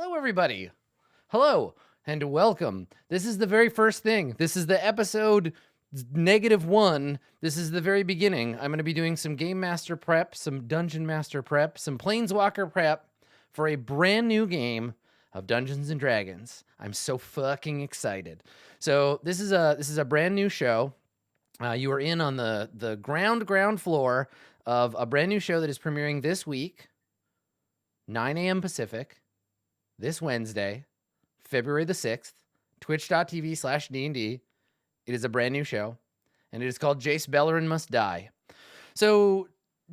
Hello, everybody. Hello, and welcome. This is the very first thing. This is the episode -1. This is the very beginning. I'm going to be doing some Game Master prep, some Dungeon Master prep, some Planeswalker prep for a brand new game of Dungeons and Dragons. I'm so fucking excited. So this is a brand new show. You are in on the ground floor of a brand new show that is premiering this week, 9 a.m. Pacific. This Wednesday, February the 6th, twitch.tv/D&D. It is a brand new show, and it is called Jace Beleren Must Die. So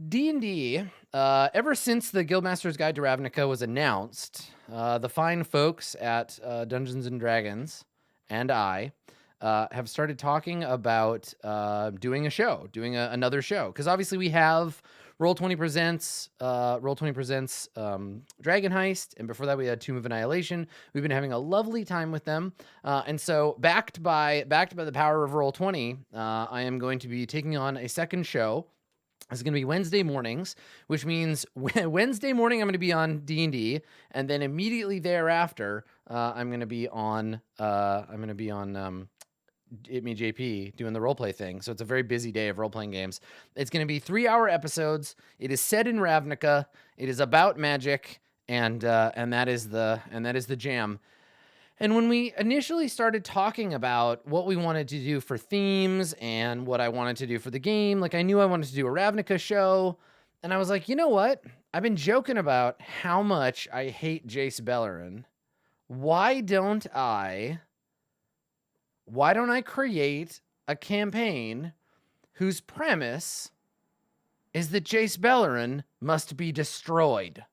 D&D, ever since the Guildmaster's Guide to Ravnica was announced, the fine folks at Dungeons & Dragons and I have started talking about doing another show. Because obviously we have Roll20 Presents Dragon Heist, and before that we had Tomb of Annihilation. We've been having a lovely time with them, and so backed by the power of Roll20, I am going to be taking on a second show. It's going to be Wednesday mornings, which means Wednesday morning I'm going to be on D&D, and then immediately thereafter I'm going to be on It Me JP doing the roleplay thing. So it's a very busy day of role-playing games. It's going to be 3-hour episodes. It is set in Ravnica. It is about magic, and that is the jam. And when we initially started talking about what we wanted to do for themes and what I wanted to do for the game, like I knew I wanted to do a Ravnica show, and I was like, you know what? I've been joking about how much I hate Jace Beleren. Why don't I create a campaign whose premise is that Jace Beleren must be destroyed?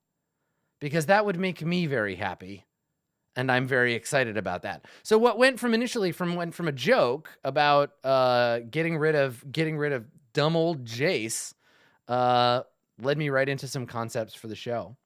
Because that would make me very happy, and I'm very excited about that. So what went from a joke about getting rid of dumb old Jace led me right into some concepts for the show.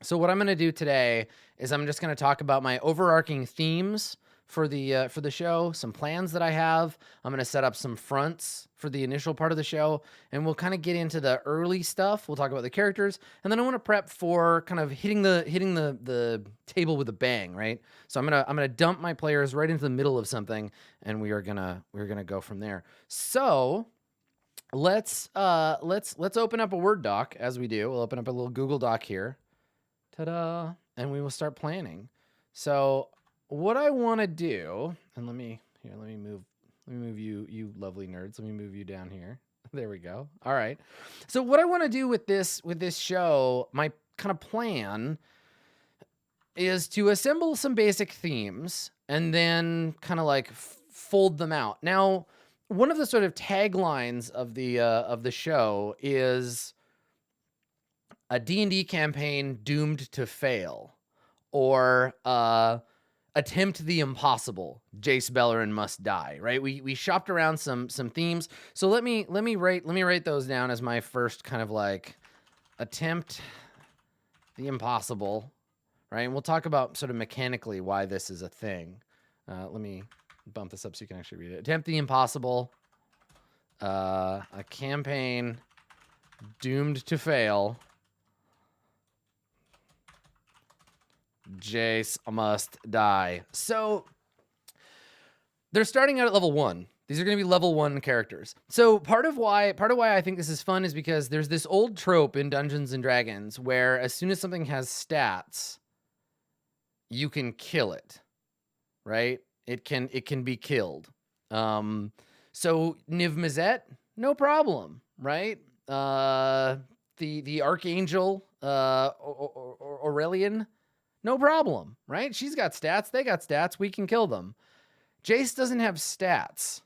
So what I'm going to do today is I'm just going to talk about my overarching themes for the show, some plans that I have. I'm going to set up some fronts for the initial part of the show, and we'll kind of get into the early stuff. We'll talk about the characters, and then I want to prep for kind of hitting the table with a bang, right? So I'm going to dump my players right into the middle of something, and we're going to go from there. So let's open up a Word doc as we do. We'll open up a little Google Doc here. Ta-da! And we will start planning. So what I want to do, and let me move you lovely nerds. Let me move you down here. There we go. All right. So what I want to do with this show, my kind of plan is to assemble some basic themes and then kind of like fold them out. Now, one of the sort of taglines of the show is a D&D campaign doomed to fail, or attempt the impossible. Jace Beleren Must Die. Right? We shopped around some themes. So let me write those down as my first kind of like attempt the impossible. Right? And we'll talk about sort of mechanically why this is a thing. Let me bump this up so you can actually read it. Attempt the impossible. A campaign doomed to fail. Jace must die. So they're starting out at level 1. These are going to be level 1 characters. So part of why I think this is fun is because there's this old trope in Dungeons and Dragons where as soon as something has stats, you can kill it, right? It can be killed. So Niv Mizzet, no problem, right? The Archangel Aurelian, no problem, right? She's got stats. They got stats. We can kill them. Jace doesn't have stats.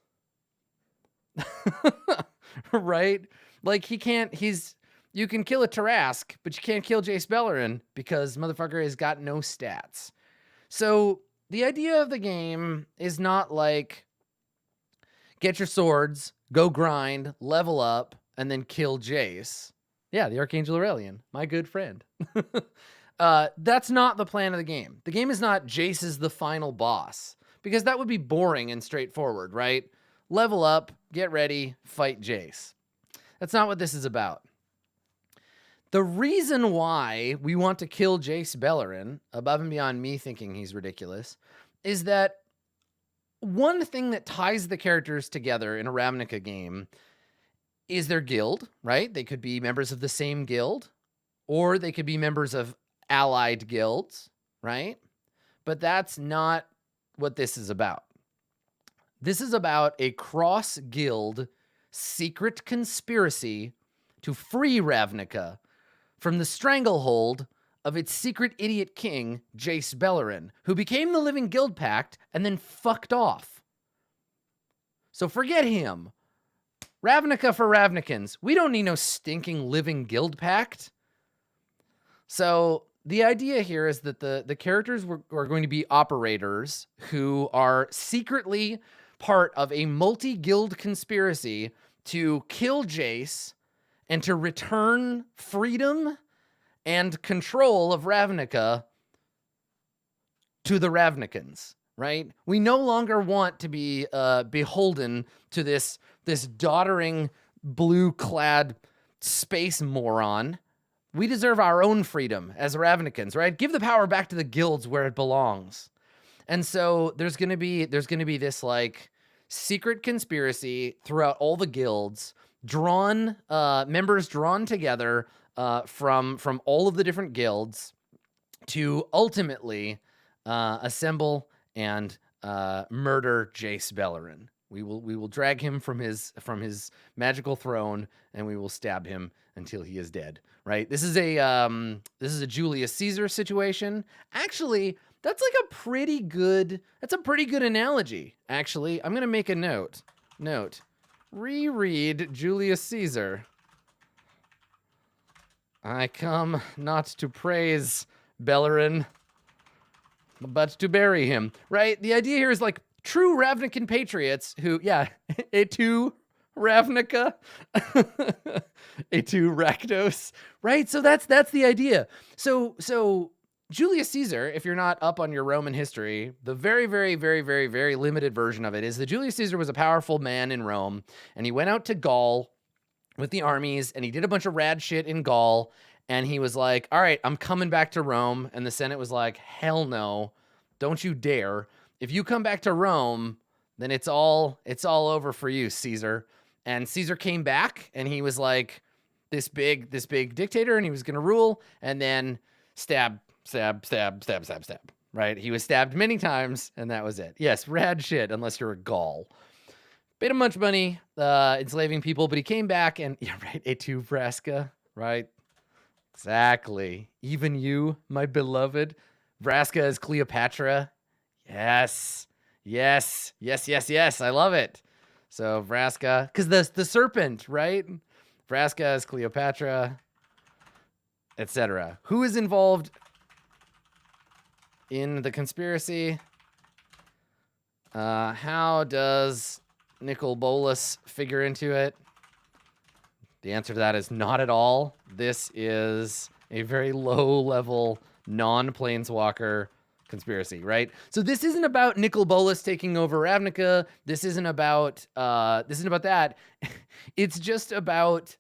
Right? Like you can kill a Tarask, but you can't kill Jace Beleren because motherfucker has got no stats. So the idea of the game is not like get your swords, go grind, level up, and then kill Jace. Yeah, the Archangel Aurelian, my good friend. That's not the plan of the game. The game is not Jace is the final boss, because that would be boring and straightforward, right? Level up, get ready, fight Jace. That's not what this is about. The reason why we want to kill Jace Beleren, above and beyond me thinking he's ridiculous, is that one thing that ties the characters together in a Ravnica game is their guild, right? They could be members of the same guild, or they could be members of allied guilds, right? But that's not what this is about. This is about a cross-guild secret conspiracy to free Ravnica from the stranglehold of its secret idiot king, Jace Beleren, who became the living Guildpact and then fucked off. So forget him. Ravnica for Ravnicans. We don't need no stinking living Guildpact. So the idea here is that the characters are going to be operators who are secretly part of a multi-guild conspiracy to kill Jace and to return freedom and control of Ravnica to the Ravnicans, right? We no longer want to be beholden to this doddering, blue-clad space moron. We deserve our own freedom as Ravnicans, right? Give the power back to the guilds where it belongs. And so there's gonna be this like secret conspiracy throughout all the guilds, members drawn together from all of the different guilds to ultimately assemble and murder Jace Beleren. We will drag him from his magical throne, and we will stab him until he is dead. Right? This is a Julius Caesar situation. Actually, that's like a pretty good analogy. Actually, I'm gonna make a note. Reread Julius Caesar. I come not to praise Beleren, but to bury him. Right? The idea here is like true Ravnican patriots who, etu Ravnica, etu Rakdos, right? So that's the idea. So Julius Caesar, if you're not up on your Roman history, the very, very, very, very, very limited version of it is that Julius Caesar was a powerful man in Rome, and he went out to Gaul with the armies, and he did a bunch of rad shit in Gaul, and he was like, all right, I'm coming back to Rome, and the Senate was like, hell no, don't you dare. If you come back to Rome, then it's all over for you, Caesar. And Caesar came back, and he was like this big dictator, and he was going to rule, and then stab, right? He was stabbed many times, and that was it. Yes, rad shit, unless you're a Gaul. Paid him much money, enslaving people, but he came back, and, yeah, right, etu Vraska, right? Exactly. Even you, my beloved. Vraska is Cleopatra. Yes. I love it. So Vraska, because the serpent, right? Vraska is Cleopatra, etc. Who is involved in the conspiracy? How does Nicol Bolas figure into it? The answer to that is not at all. This is a very low-level, non-planeswalker conspiracy, right? So this isn't about Nicol Bolas taking over Ravnica. This isn't about that. It's just about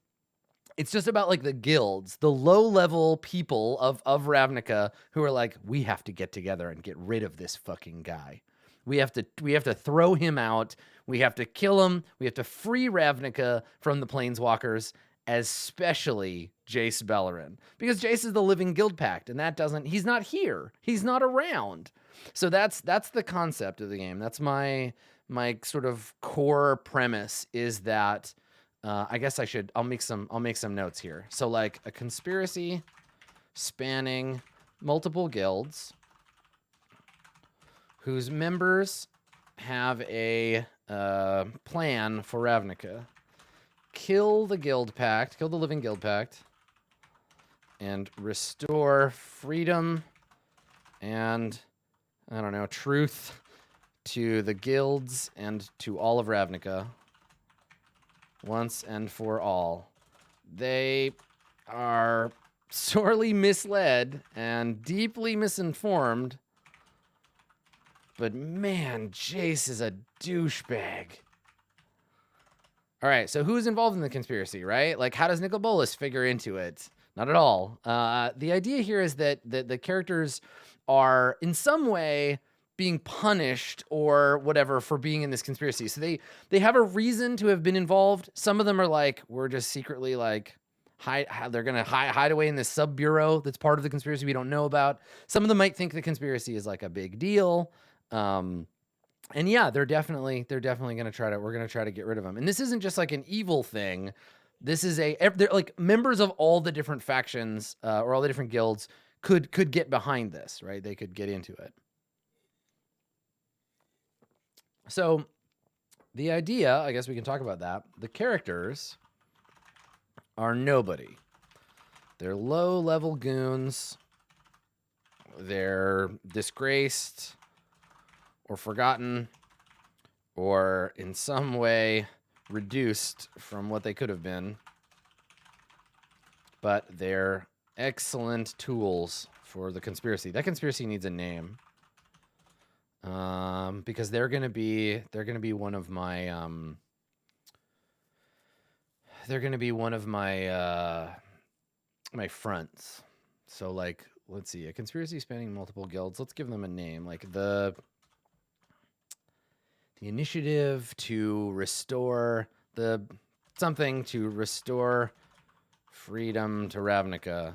like the guilds, the low-level people of Ravnica who are like, we have to get together and get rid of this fucking guy. We have to throw him out. We have to kill him. We have to free Ravnica from the Planeswalkers, especially Jace Beleren, because Jace is the living Guildpact, and he's not here. He's not around. So that's the concept of the game. That's my sort of core premise is that I guess I'll make some notes here. So like a conspiracy spanning multiple guilds whose members have a plan for Ravnica. Kill the Guildpact, kill the living Guildpact, and restore freedom and, I don't know, truth to the guilds and to all of Ravnica once and for all. They are sorely misled and deeply misinformed, but man, Jace is a douchebag. All right, so who's involved in the conspiracy, right? Like, how does Nicol Bolas figure into it? Not at all. The idea here is that the characters are in some way being punished or whatever for being in this conspiracy. So they have a reason to have been involved. Some of them are like, we're just secretly like they're gonna hide away in this sub bureau that's part of the conspiracy we don't know about. Some of them might think the conspiracy is like a big deal. And yeah, they're definitely gonna try to. We're gonna try to get rid of them. And this isn't just like an evil thing. This is they're like members of all the different factions or all the different guilds could get behind this, right? They could get into it. So the idea, I guess we can talk about that. The characters are nobody. They're low-level goons. They're disgraced or forgotten or in some way reduced from what they could have been. But they're excellent tools for the conspiracy. That conspiracy needs a name. Because they're gonna be one of my my fronts. So like, let's see, a conspiracy spanning multiple guilds. Let's give them a name, like the initiative to restore something to restore freedom to Ravnica,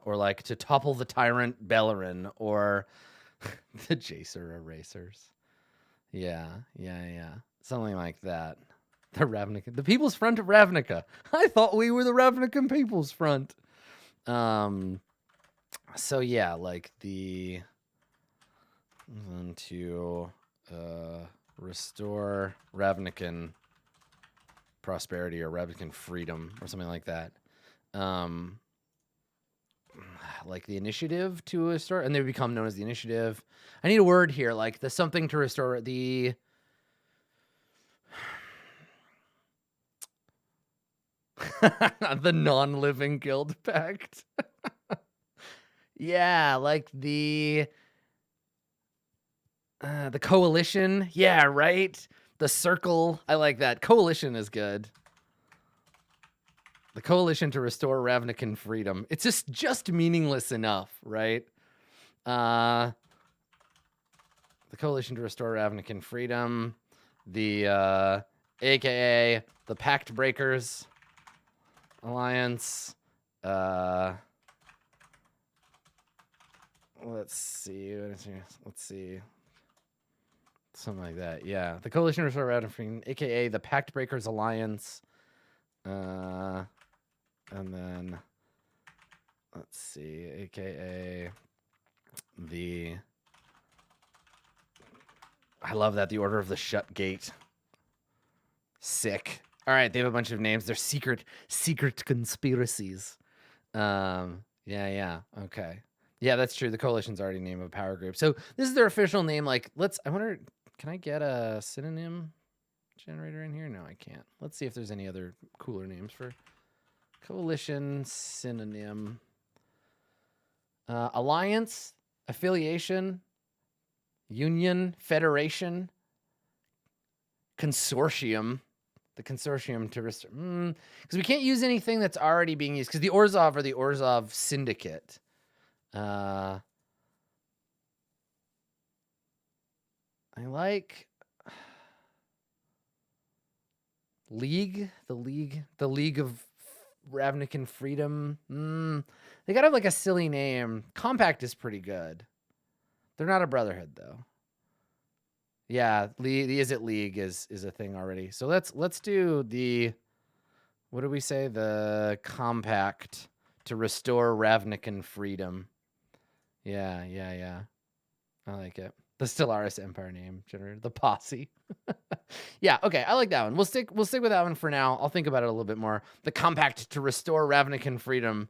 or like to topple the tyrant Beleren, or the Jacer Erasers. Yeah. Something like that. The Ravnica, the People's Front of Ravnica. I thought we were the Ravnican People's Front. So yeah, like the to restore Ravnican prosperity or Ravnican freedom or something like that. Like the initiative to restore, and they become known as the initiative. I need a word here, like the something to restore the the non-living Guildpact. Yeah, like the coalition. Yeah, right. The circle. I like that. Coalition is good. The coalition to restore Ravnican freedom. It's just meaningless enough, right? The coalition to restore Ravnican freedom. The AKA the Pact Breakers Alliance. Let's see. Something like that. Yeah. The coalition to restore Ravnican freedom, AKA the Pact Breakers Alliance. And then, let's see, AKA I love that, the Order of the Shut Gate. Sick. All right, they have a bunch of names. They're secret conspiracies. Yeah, okay. Yeah, that's true. The coalition's already named a power group. So this is their official name. Like, I wonder, can I get a synonym generator in here? No, I can't. Let's see if there's any other cooler names for coalition synonym. Alliance, affiliation, union, federation, consortium. The consortium to restore, because we can't use anything that's already being used, because the Orzhov are the Orzhov Syndicate. I like League, the League of Ravnican Freedom. They gotta have like a silly name. Compact is pretty good. They're not a brotherhood though. Yeah, Is It League is a thing already. So let's do the, what do we say? The Compact to restore Ravnican freedom. Yeah. I like it. The Stellaris Empire name generator. The Posse. Yeah, okay, I like that one. We'll stick with that one for now. I'll think about it a little bit more. The Compact to restore Ravnican freedom.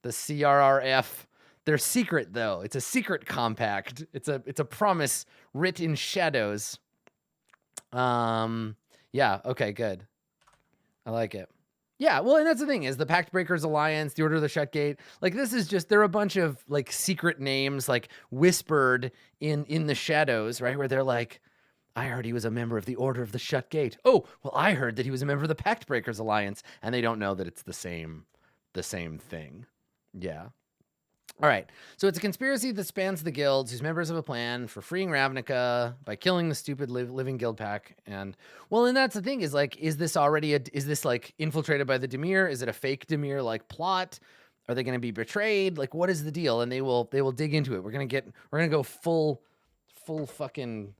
The CRRF. They're secret though. It's a secret compact. It's a promise writ in shadows. Yeah, okay, good. I like it. Yeah, well, and that's the thing, is the Pact Breakers Alliance, the Order of the Shut Gate. Like, this is just, they're a bunch of like secret names, like whispered in the shadows, right? Where they're like, I heard he was a member of the Order of the Shut Gate. Oh, well, I heard that he was a member of the Pact Breakers Alliance, and they don't know that it's the same thing. Yeah. All right. So it's a conspiracy that spans the guilds, whose members have a plan for freeing Ravnica by killing the stupid living Guildpact. And well, and that's the thing is like, is this like infiltrated by the Dimir? Is it a fake Dimir like plot? Are they going to be betrayed? Like, what is the deal? And they will dig into it. We're going to go full fucking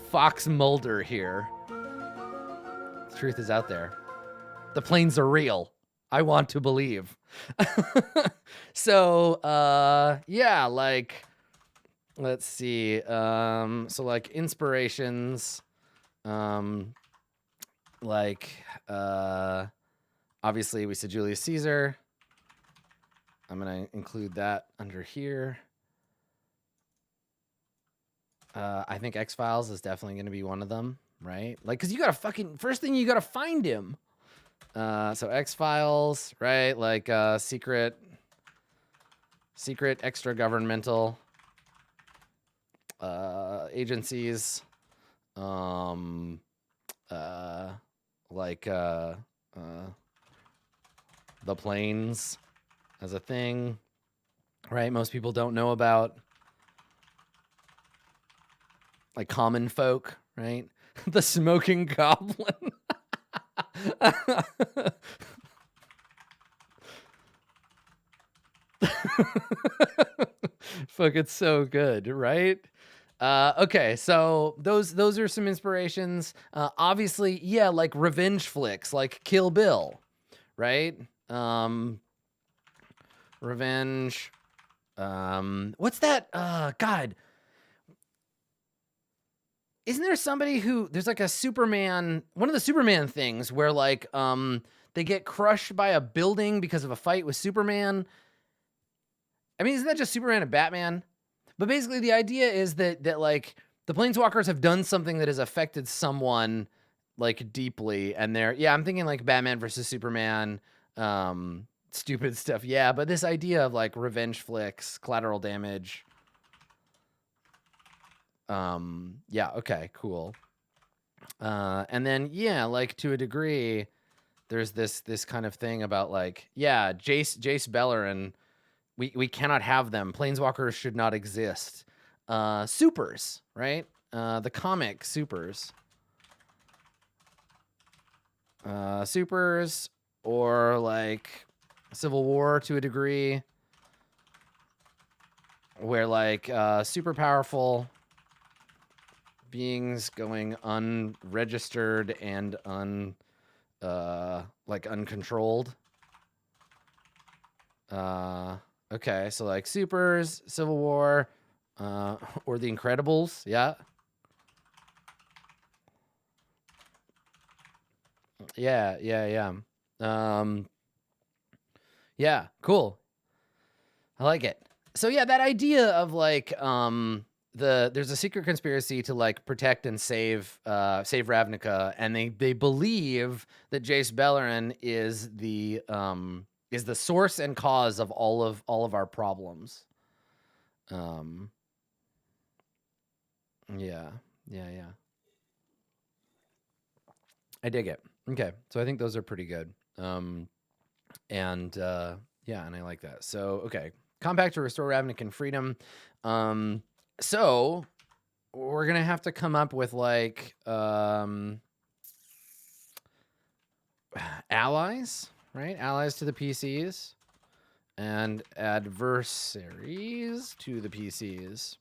Fox Mulder here. The truth is out there. The planes are real. I want to believe. So, yeah, like, let's see. So like inspirations, like, obviously we said Julius Caesar. I'm going to include that under here. I think X-Files is definitely going to be one of them, right? Like, cause you gotta first thing you gotta find him. So X-Files, right? Like, secret extra governmental, agencies, like, the planes as a thing, right? Most people don't know about, like, common folk, right? The smoking goblin. Fuck, it's so good, right? Okay, so those are some inspirations. Obviously, yeah, like revenge flicks, like Kill Bill, right? Revenge. What's that? God. Isn't there somebody who there's like a Superman, one of the Superman things where like they get crushed by a building because of a fight with Superman? I mean, isn't that just Superman and Batman? But basically the idea is that like the Planeswalkers have done something that has affected someone like deeply, and I'm thinking like Batman versus Superman, stupid stuff. Yeah, but this idea of like revenge flicks, collateral damage. Yeah, okay, cool. And then, yeah, like to a degree, there's this kind of thing about like, yeah, Jace Beleren, we cannot have them. Planeswalkers should not exist. Supers, right? The comic supers. Supers, or like Civil War to a degree, where like super powerful beings going unregistered and like uncontrolled. Okay, so like supers, Civil War, or the Incredibles, yeah. Yeah. Yeah, cool. I like it. So yeah, that idea of like there's a secret conspiracy to like protect and save Ravnica, and they believe that Jace Beleren is the source and cause of all of our problems. Yeah. I dig it. Okay, so I think those are pretty good. And yeah, and I like that. So okay, compact to restore Ravnican freedom. So we're gonna have to come up with like allies, right? Allies to the PCs and adversaries to the PCs.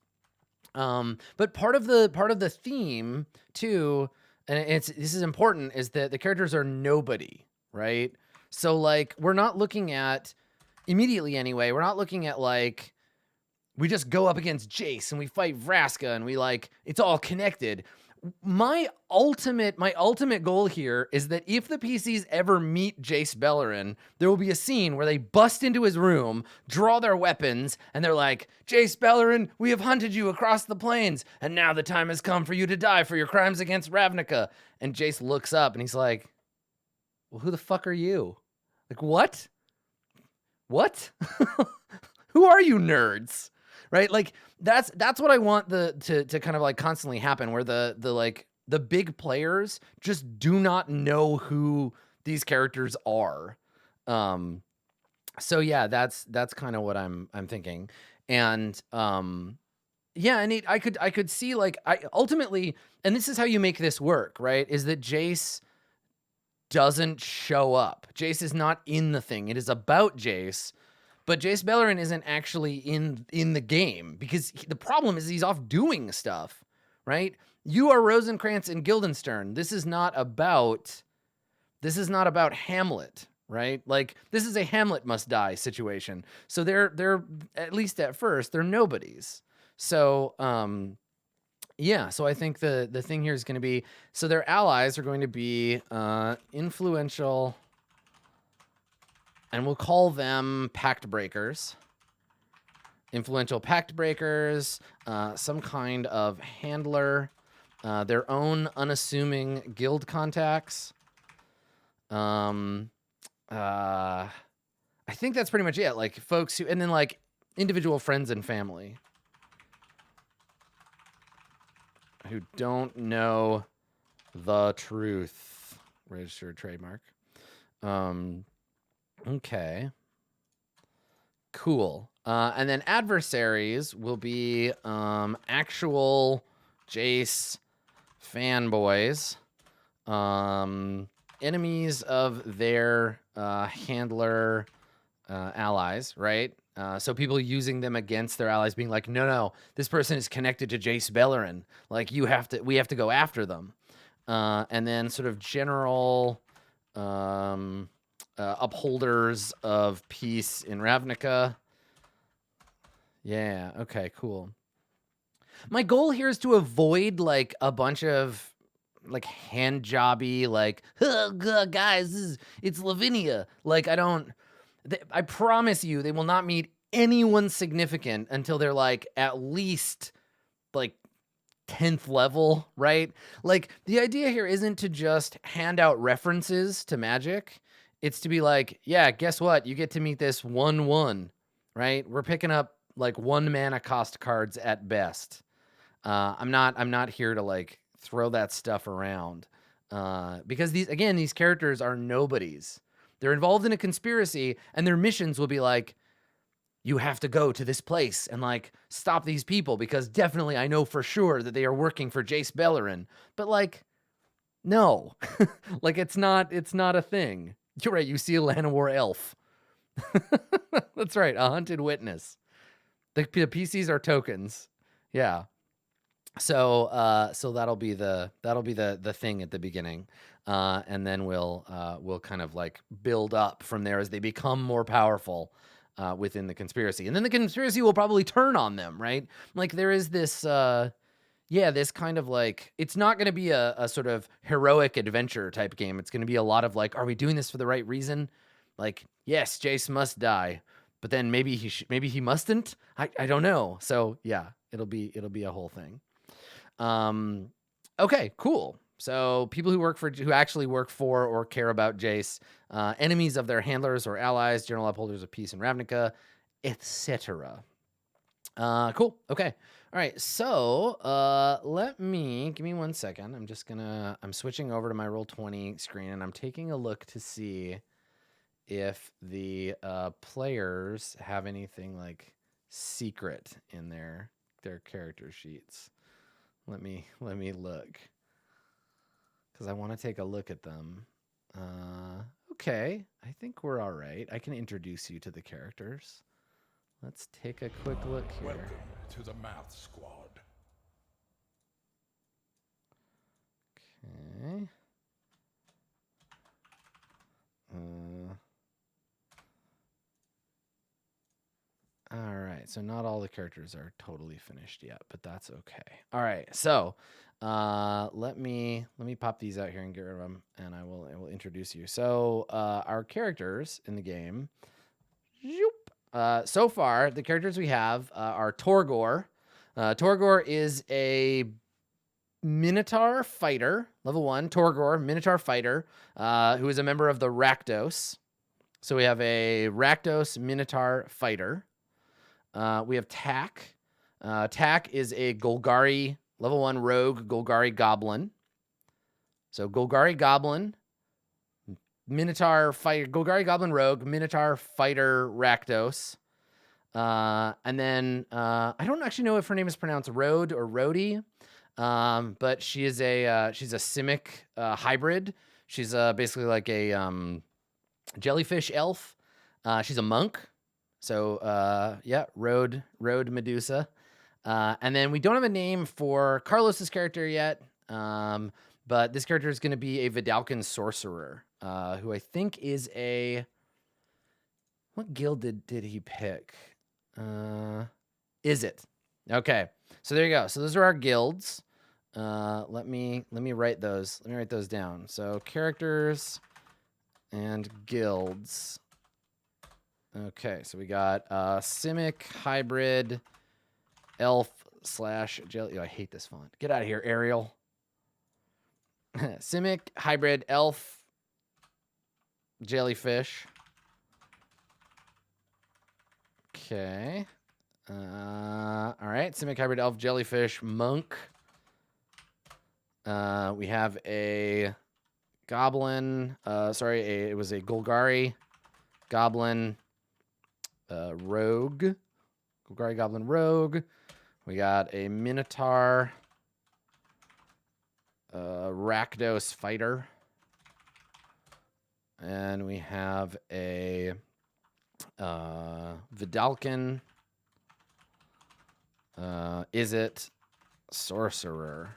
But part of the theme too, and this is important, is that the characters are nobody, right? So like we're not looking at immediately anyway. We're not looking at like we just go up against Jace and we fight Vraska and we like it's all connected. My ultimate goal here is that if the PCs ever meet Jace Beleren, there will be a scene where they bust into his room, draw their weapons, and they're like, Jace Beleren, we have hunted you across the plains, and now the time has come for you to die for your crimes against Ravnica. And Jace looks up and he's like, well, who the fuck are you? Like, what? Who are you nerds? Right? Like that's what I want to kind of like constantly happen, where the big players just do not know who these characters are. So yeah, that's kind of what I'm thinking. And yeah, and I could see like I ultimately, and this is how you make this work, right? Is that Jace doesn't show up. Jace is not in the thing. It is about Jace, but Jace Beleren isn't actually in the game because the problem is he's off doing stuff, right? You are Rosencrantz and Guildenstern. This is not about Hamlet, right? Like this is a Hamlet must die situation. So they're at least at first they're nobodies. So yeah, so I think the thing here is going to be, so their allies are going to be influential, and we'll call them pact breakers. Influential pact breakers, some kind of handler, their own unassuming guild contacts. I think that's pretty much it. Like folks who, and then like individual friends and family who don't know the truth. Registered trademark. Okay. Cool. And then adversaries will be actual Jace fanboys. Enemies of their handler allies, right? So people using them against their allies, being like, no, this person is connected to Jace Beleren. Like we have to go after them. And then sort of general upholders of peace in Ravnica. Yeah. Okay. Cool. My goal here is to avoid like a bunch of like hand jobby, like, oh, God, guys, it's Lavinia. Like I promise you, they will not meet anyone significant until they're like at least like 10th level, right? Like the idea here isn't to just hand out references to Magic. It's to be like, yeah, guess what? You get to meet this 1/1, right? We're picking up like 1 mana cost cards at best. I'm not here to like throw that stuff around because these characters are nobodies. They're involved in a conspiracy, and their missions will be like, you have to go to this place and like stop these people because definitely I know for sure that they are working for Jace Beleren. But like, no, like it's not a thing. You're right. You see a Llanowar elf. That's right. A hunted witness. The PCs are tokens. Yeah. So that'll be the thing at the beginning. And then we'll kind of like build up from there as they become more powerful within the conspiracy. And then the conspiracy will probably turn on them, right? Like there is this this kind of like, it's not going to be a sort of heroic adventure type game. It's going to be a lot of like, are we doing this for the right reason? Like, yes, Jace must die, but then maybe he mustn't. I don't know. So yeah, it'll be a whole thing. Okay, cool. So people who actually work for or care about Jace, enemies of their handlers or allies, general upholders of peace in Ravnica, etc. Cool. Okay. All right. So give me 1 second. I'm switching over to my Roll20 screen, and I'm taking a look to see if the players have anything like secret in their character sheets. Let me look, because I want to take a look at them. Okay, I think we're all right. I can introduce you to the characters. Let's take a quick look here. Welcome to the Math Squad. Okay. All right, so not all the characters are totally finished yet, but that's okay. All right, so let me pop these out here and get rid of them, and I will introduce you. So our characters in the game. So far, the characters we have are Torgor. Torgor is a Minotaur fighter, level 1. Torgor, Minotaur fighter, who is a member of the Rakdos. So we have a Rakdos Minotaur fighter. We have Tak. Tak is a Golgari, level 1 rogue Golgari goblin. So Golgari goblin, Minotaur fighter, Golgari Goblin Rogue, Minotaur fighter Rakdos. And then I don't actually know if her name is pronounced Rode or Rhodey, but she is she's a Simic hybrid. She's basically like a jellyfish elf. She's a monk. So yeah, Road Medusa. And then we don't have a name for Carlos's character yet. But this character is going to be a Vidalcan sorcerer, who I think is a... What guild did he pick? Is it? Okay. So there you go. So those are our guilds. Let me write those. Let me write those down. So characters and guilds. Okay. So we got Simic hybrid elf / jelly. Oh, I hate this font. Get out of here, Arial. Simic hybrid elf jellyfish. Okay. All right. Simic hybrid elf jellyfish monk. We have a goblin. It was a Golgari goblin rogue. Golgari goblin rogue. We got a Minotaur Rakdos fighter. And we have a Vidalcan is it sorcerer.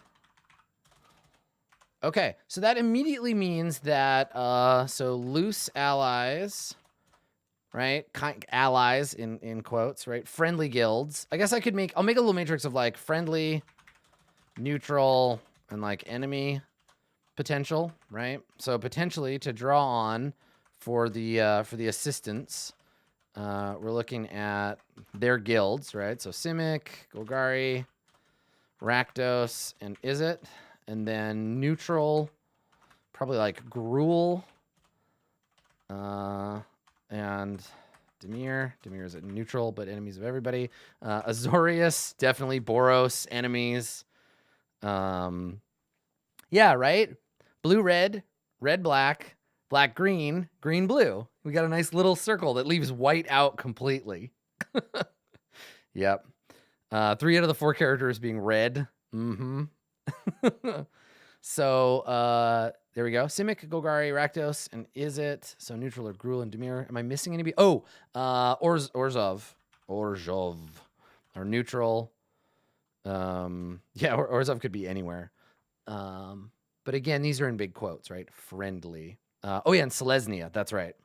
Okay, so that immediately means that so loose allies, right? Allies in quotes, right? Friendly guilds. I guess I'll make a little matrix of like friendly, neutral, and like enemy potential, right? So potentially to draw on for the assistants, we're looking at their guilds, right? So Simic, Golgari, Rakdos, and Izzet. And then neutral, probably like Gruul, and Dimir. Dimir is a neutral, but enemies of everybody. Azorius, definitely Boros, enemies. Yeah, right? Blue, red, red, black, black, green, green, blue. We got a nice little circle that leaves white out completely. Yep. 3 out of the 4 characters being red. Mm-hmm. So there we go. Simic, Golgari, Rakdos, and Izzet. So neutral are Gruul and Dimir. Am I missing anybody? Oh, Orzhov. Orzhov. Or neutral. Yeah, Orzhov could be anywhere. But again, these are in big quotes, right? Friendly. Oh yeah, and Selesnya. That's right.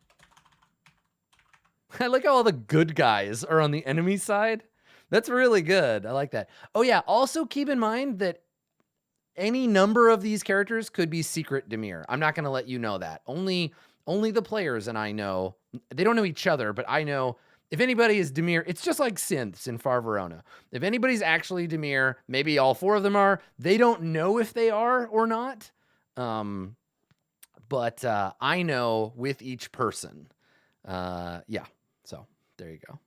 I like how all the good guys are on the enemy side. That's really good. I like that. Oh yeah, also keep in mind that any number of these characters could be secret Dimir. I'm not going to let you know that. Only the players and I know. They don't know each other, but I know if anybody is Dimir, it's just like synths in Far Verona. If anybody's actually Dimir, maybe all 4 of them are. They don't know if they are or not. But I know with each person. Yeah. So there you go.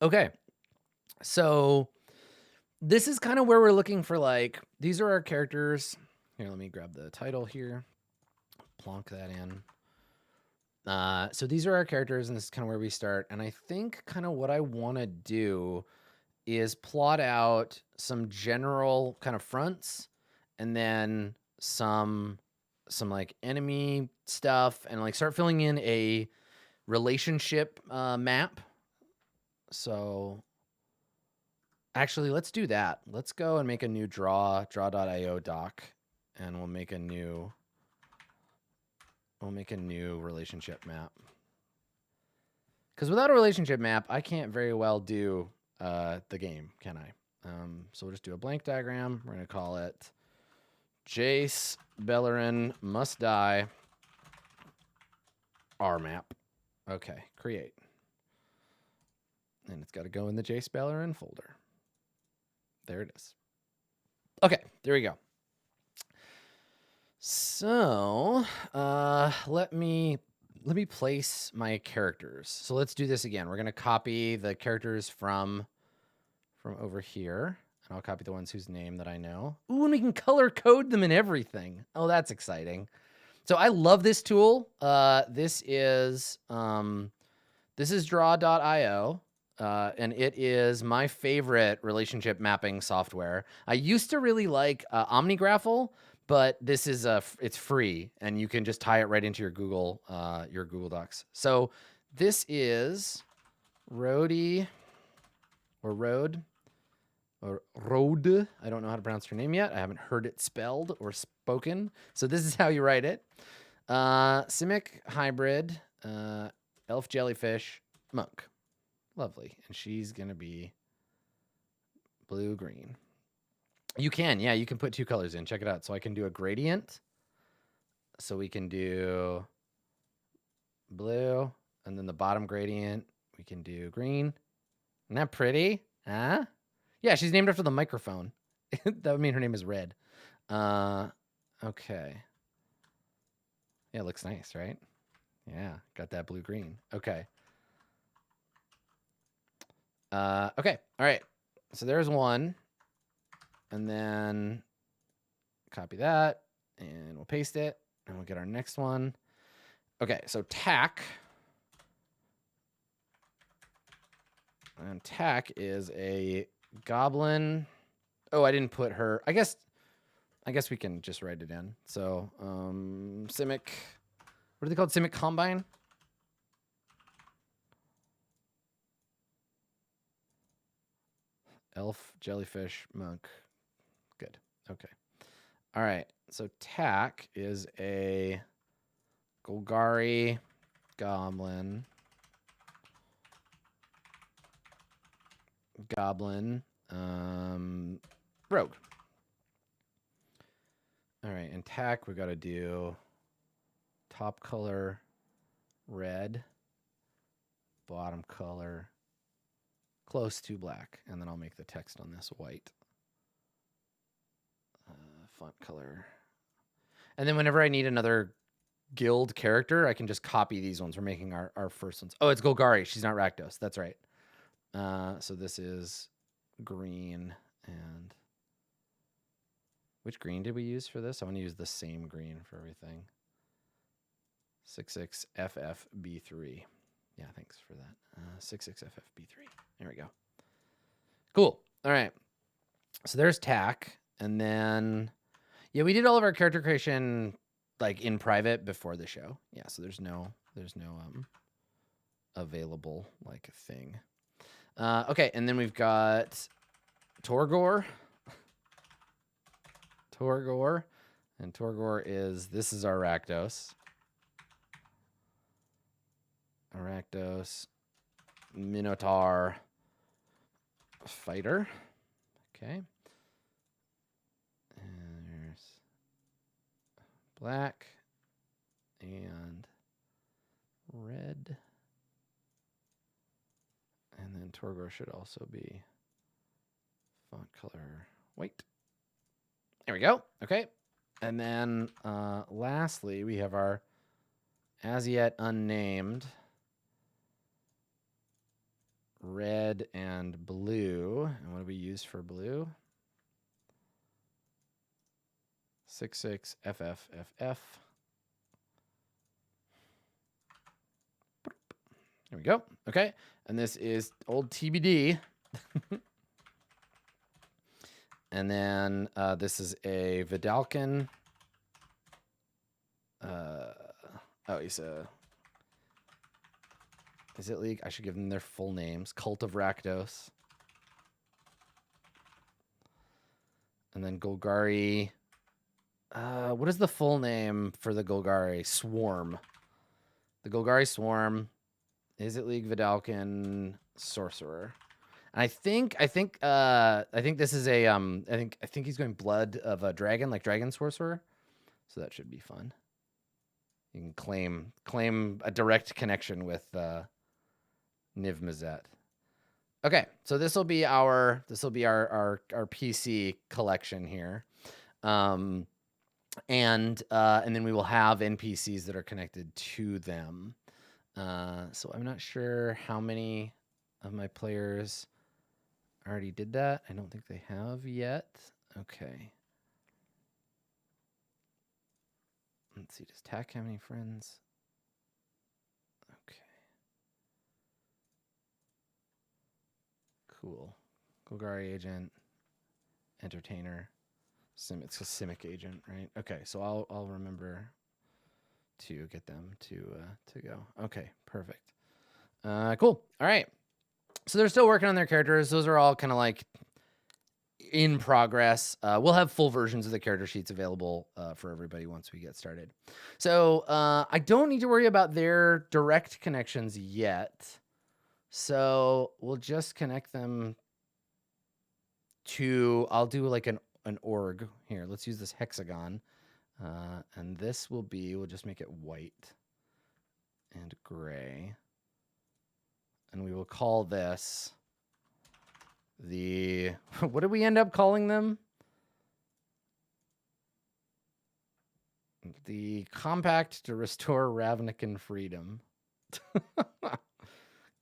Okay. So this is kind of where we're looking for, like, these are our characters. Here, let me grab the title here. Plonk that in. So these are our characters, and this is kind of where we start. And I think kind of what I want to do is plot out some general kind of fronts, and then some like enemy stuff, and like start filling in a relationship map. So actually, let's do that. Let's go and make a new draw.io doc, and we'll make a new relationship map. Because without a relationship map, I can't very well do the game, can I? So we'll just do a blank diagram. We're going to call it Jace Beleren Must Die R map. Okay, create. And it's got to go in the Jace Beleren folder. There it is. Okay, there we go. So let me place my characters. So let's do this again. We're going to copy the characters from over here. And I'll copy the ones whose name that I know. Ooh, and we can color code them and everything. Oh, that's exciting. So I love this tool. This is draw.io. And it is my favorite relationship mapping software. I used to really like OmniGraffle, but this is it's free, and you can just tie it right into your Google Docs. So this is Rode. I don't know how to pronounce her name yet. I haven't heard it spelled or spoken. So this is how you write it. Simic hybrid, elf jellyfish, monk. Lovely. And she's going to be blue-green. You can put 2 colors in. Check it out. So I can do a gradient. So we can do blue, and then the bottom gradient, we can do green. Isn't that pretty? Huh? Yeah, she's named after the microphone. That would mean her name is Red. Okay. Yeah, it looks nice, right? Yeah, got that blue-green. Okay. Okay. All right. So there's one. And then copy that, and we'll paste it, and we'll get our next one. Okay, so tack. And tack is a goblin. Oh, I didn't put her. I guess we can just write it in. So, Simic. What are they called? Simic Combine? Elf, jellyfish, monk. Good. Okay. All right. So tack is a Golgari goblin. Rogue. All right, and tack, we got to do top color red, bottom color close to black, and then I'll make the text on this white. Font color. And then whenever I need another guild character, I can just copy these ones. We're making our first ones. Oh, it's Golgari. She's not Rakdos. That's right. So this is green. And which green did we use for this? I want to use the same green for everything. 66FFB3. Yeah, thanks for that. 66FFB3. There we go. Cool. All right. So there's tack. And then, yeah, we did all of our character creation like in private before the show. Yeah, so there's no available like thing. Okay, and then we've got Torgor. And Torgor this is our Rakdos. Minotaur fighter. Okay. And there's black and red. And then Torgor should also be font color white. There we go. Okay. And then lastly, we have our as yet unnamed red and blue. And what do we use for blue? 66FFFF. There we go. Okay. And this is old TBD. And then this is a Vidalcan. He's a... Is it League? I should give them their full names. Cult of Rakdos. And then Golgari. What is the full name for the Golgari? Swarm. The Golgari Swarm. Is it League Vidalcan Sorcerer? And I think this is a I think he's going Blood of a Dragon, like Dragon Sorcerer. So that should be fun. You can claim a direct connection with Niv Mizzet. Okay, so this will be our PC collection here. And then we will have NPCs that are connected to them. So I'm not sure how many of my players already did that. I don't think they have yet. Okay. Let's see. Does Tack have any friends? Okay. Cool. Golgari agent, entertainer, it's a Simic agent, right? Okay, so I'll remember to get them to go. Okay, perfect. Cool. All right. So they're still working on their characters. Those are all kind of like in progress. We'll have full versions of the character sheets available for everybody once we get started. So I don't need to worry about their direct connections yet. So we'll just connect them to, I'll do like an org here. Let's use this hexagon. And this will be, we'll just make it white and gray. And we will call this the, what did we end up calling them? The Compact to Restore Ravnican Freedom.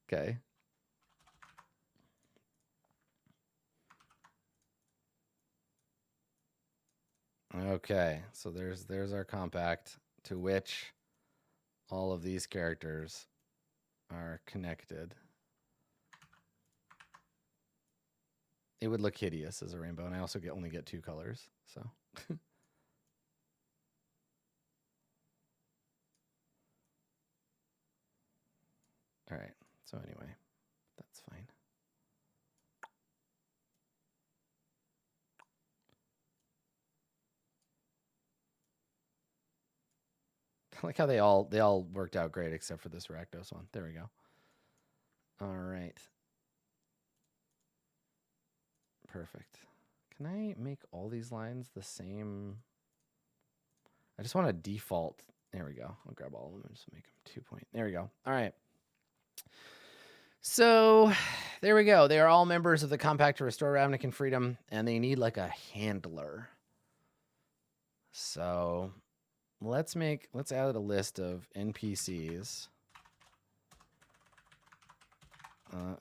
Okay. Okay, so there's our compact to which all of these characters are connected. It would look hideous as a rainbow, and I also only get 2 colors, so. All right, so anyway, that's fine. I like how they all worked out great except for this Rakdos one. There we go. All right. Perfect. Can I make all these lines the same? I just want to default. There we go. I'll grab all of them and just make them 2 point. There we go. All right. So there we go. They are all members of the Compact to Restore Ravnican Freedom, and they need like a handler. So let's add a list of NPCs.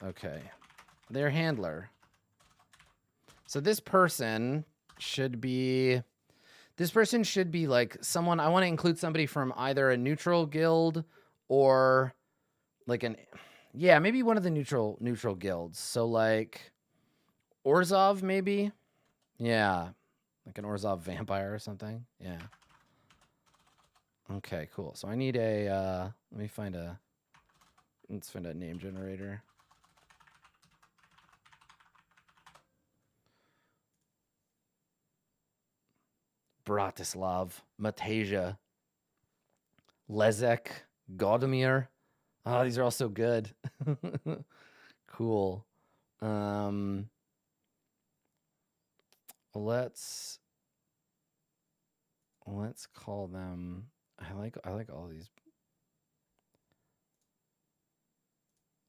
Okay. Their handler. So this person should be like someone, I want to include somebody from either a neutral guild or like maybe one of the neutral guilds. So like Orzhov maybe? Yeah. Like an Orzhov vampire or something. Yeah. Okay, cool. So I need a let's find a name generator. Bratislav, Matasia, Lezek, Godomir. Oh, these are all so good. Cool. Let's call them. I like all these.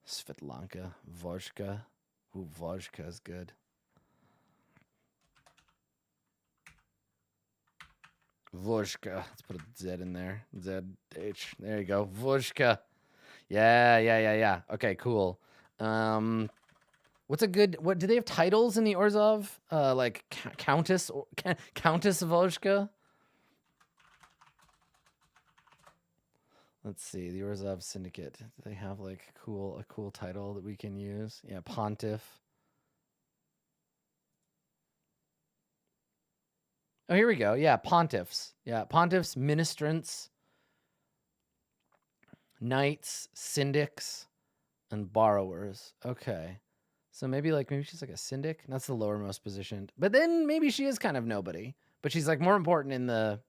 Svetlanka, Vojka. Ooh, Vojka is good. Vojka. Let's put a Z in there. ZH. There you go. Vojka. Yeah. Okay, cool. What's a good, what do they have titles in the Orzhov? Like Countess Vojka? Let's see, the Orzhov Syndicate. Do they have like a cool title that we can use? Yeah, Pontiff. Oh, here we go. Yeah, Pontiffs. Yeah, Pontiffs, Ministrants, Knights, Syndics, and Borrowers. Okay. So maybe she's like a Syndic. That's the lowermost positioned. But then maybe she is kind of nobody. But she's like more important in the...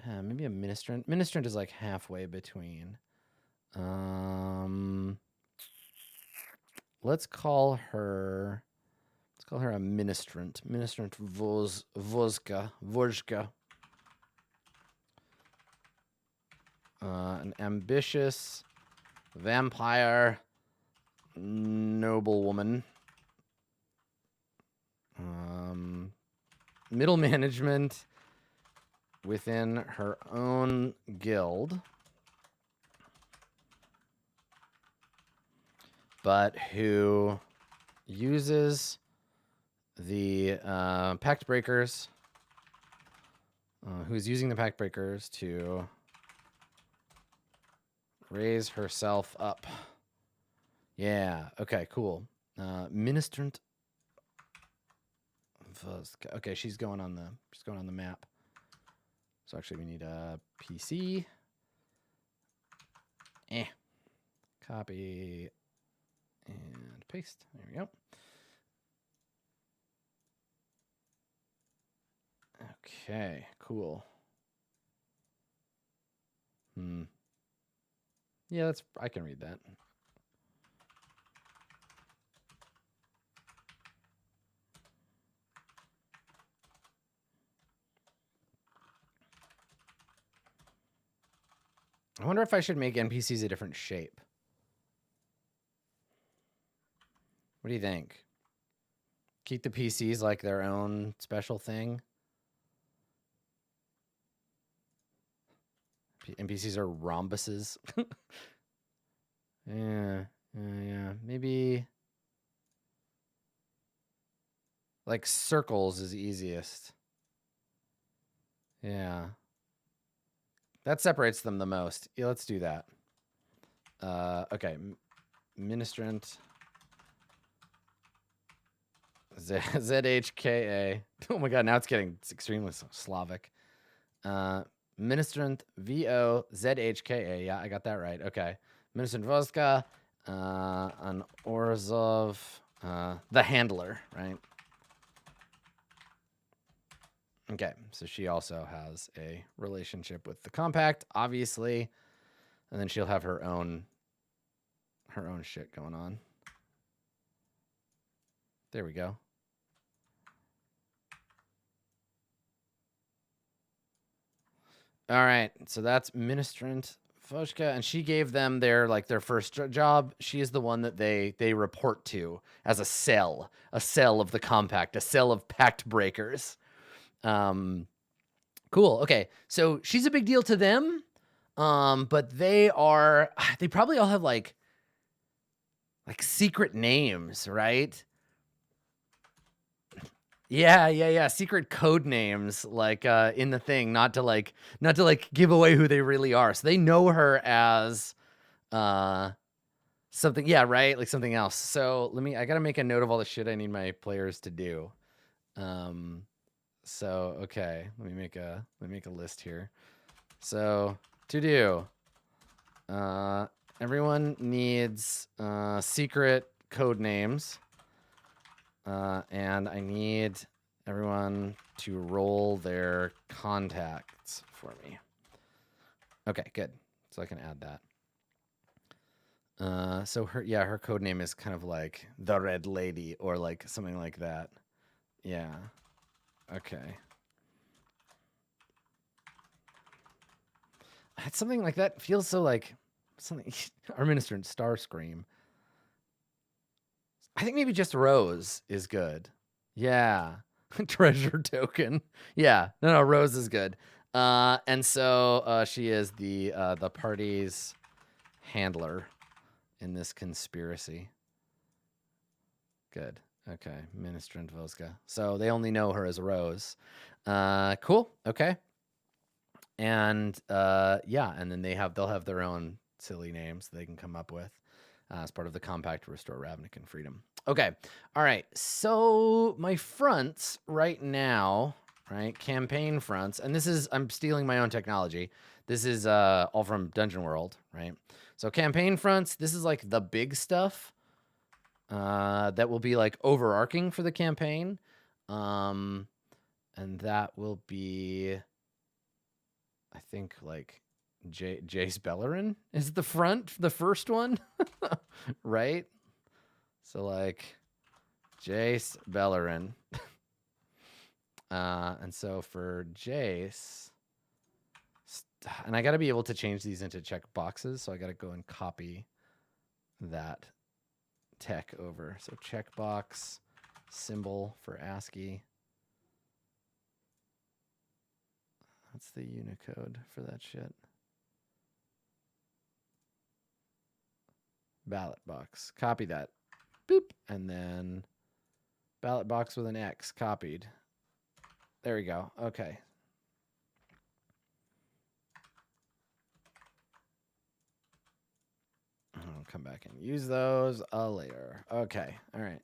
maybe a Ministrant. Ministrant is like halfway between. Let's call her a Ministrant. Ministrant Vojka. An ambitious vampire noblewoman. Middle management within her own guild, but who uses the Pact Breakers, who's using the Pact Breakers to raise herself up. Yeah. Okay. Cool. Ministrant. Okay, she's going on the map. So actually, we need a PC. Copy and paste. There we go. Okay. Cool. Yeah, I can read that. I wonder if I should make NPCs a different shape. What do you think? Keep the PCs like their own special thing? NPCs are rhombuses. Yeah. Maybe like circles is easiest. Yeah. That separates them the most. Yeah, let's do that. Okay. Ministrant. ZHKA. Oh my god, now it's getting extremely Slavic. Ministrant VOZHKA. Yeah, I got that right. Okay. Ministrant Voska. An Orzov. The handler, right? Okay, so she also has a relationship with the compact, obviously. And then she'll have her own shit going on. There we go. All right, so that's Ministrant Voshka, and she gave them their first job. She is the one that they report to as a cell of the compact, a cell of pact breakers. Cool. Okay, so she's a big deal to them, but they probably all have like secret names, right? Yeah. Secret code names, like in the thing, not to give away who they really are. So they know her as something. Yeah, right. Like something else. So I gotta make a note of all the shit I need my players to do. So okay, let me make a list here. So to do, everyone needs secret code names. And I need everyone to roll their contacts for me. Okay, good. So I can add that. So her code name is kind of like the Red Lady or like something like that. Yeah. Okay. Something like that feels so like something. Our Ministrant Starscream. I think maybe just Rose is good. Yeah. Treasure token. Yeah. No, Rose is good. And so she is the party's handler in this conspiracy. Good. Okay. Ministrant Voska. So they only know her as Rose. Cool. Okay. And and then they'll have their own silly names they can come up with as part of the compact to restore Ravnica freedom. Okay. All right. So my fronts right now, right? Campaign fronts. And I'm stealing my own technology. This is all from Dungeon World, right? So campaign fronts, this is like the big stuff that will be like overarching for the campaign. And that will be, I think, like Jace Beleren is the first one, right? So like Jace Beleren. And so for Jace, and I got to be able to change these into check boxes. So I got to go and copy that tech over. So checkbox symbol for ASCII. What's the Unicode for that shit? Ballot box. Copy that. Boop. And then ballot box with an X. Copied. There we go. Okay. I'll come back and use those later. Okay. All right.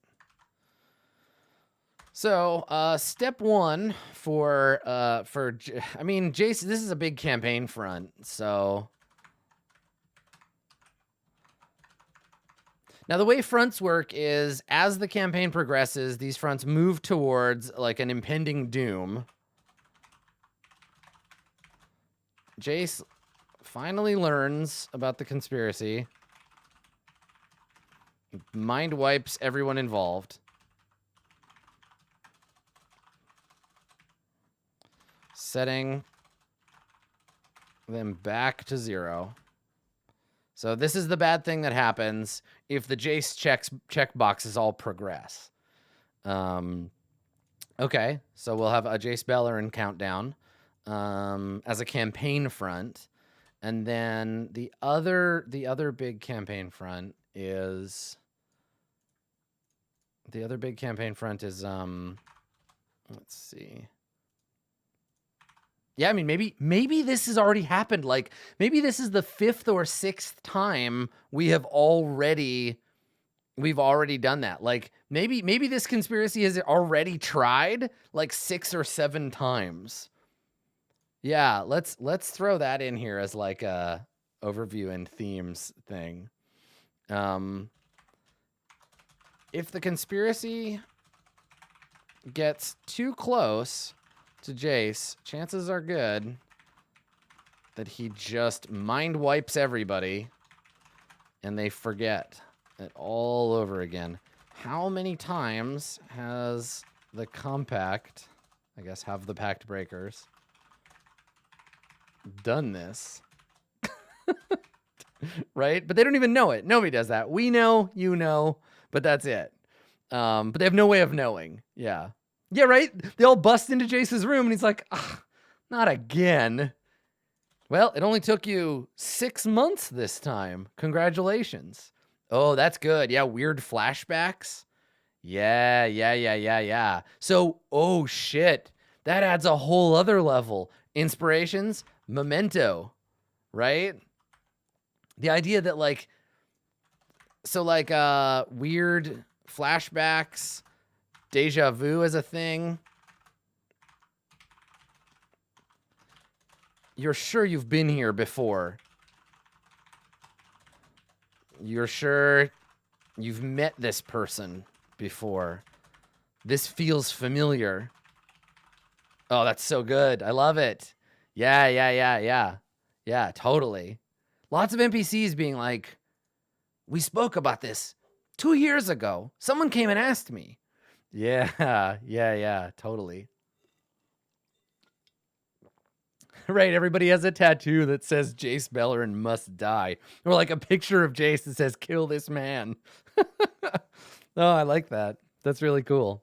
So, step one for I mean, Jace, this is a big campaign front, so. Now, the way fronts work is as the campaign progresses, these fronts move towards like an impending doom. Jace finally learns about the conspiracy. Mind wipes everyone involved. Setting them back to 0. So this is the bad thing that happens if the Jace checkboxes all progress. Okay, so we'll have a Jace Beleren countdown as a campaign front, and then the other big campaign front is let's see. Yeah, I mean, maybe this has already happened. Like, maybe this is the 5th or 6th time we've already done that. Like, maybe this conspiracy has already tried like 6 or 7 times. Yeah, let's throw that in here as like a overview and themes thing. If the conspiracy gets too close to Jace, chances are good that he just mind wipes everybody and they forget it all over again. How many times has the compact, I guess have the pact breakers, done this? Right? But they don't even know it. Nobody does that. We know, you know, but that's it. But they have no way of knowing. Yeah. Yeah, right? They all bust into Jace's room, and he's like, not again. Well, it only took you 6 months this time. Congratulations. Oh, that's good. Yeah, weird flashbacks. Yeah. So, oh, shit. That adds a whole other level. Inspirations, memento, right? The idea that, like, so, like, weird flashbacks, deja vu is a thing. You're sure you've been here before. You're sure you've met this person before. This feels familiar. Oh, that's so good. I love it. Yeah, totally. Lots of NPCs being like, we spoke about this 2 years ago. Someone came and asked me. Yeah, totally. Right, everybody has a tattoo that says Jace Beleren Must Die. Or like a picture of Jace that says, kill this man. Oh, I like that. That's really cool.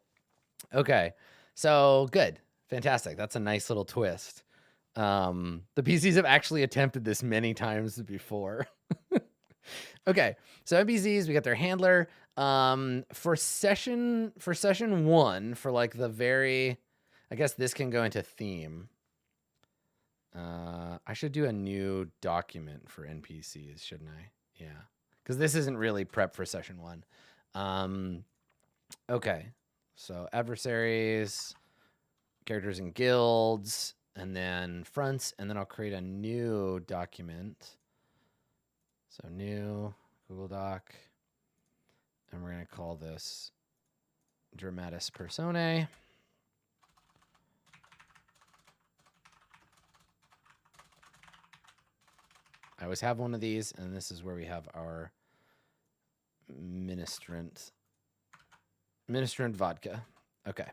Okay, so good. Fantastic. That's a nice little twist. The PCs have actually attempted this many times before. Okay, so NPCs, we got their handler. For session 1, for like the very, I guess this can go into theme. I should do a new document for NPCs, shouldn't I? Yeah, because this isn't really prep for session 1. Okay, so adversaries, characters and guilds, and then fronts, and then I'll create a new document. So new Google Doc, and we're going to call this Dramatis Personae. I always have one of these, and this is where we have our ministrant vodka. Okay.